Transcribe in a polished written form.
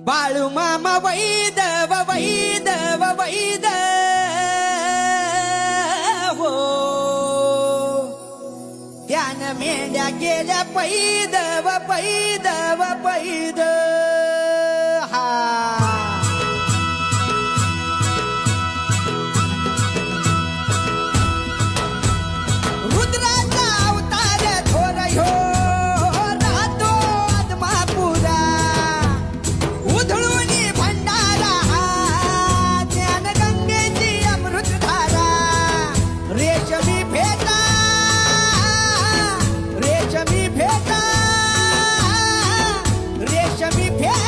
बाळू मामा वैद वैद वैद हो त्यानं मेंढ्या गेल्या पैद पैद पैद हा रुद्राचा अवतार थोर ह्यो राहतो आदमापुरा उधळून भंडारा ज्ञानगंगेची अमृतधारा रेशमी फेटा रेशमी फेटा रेशमी फेटा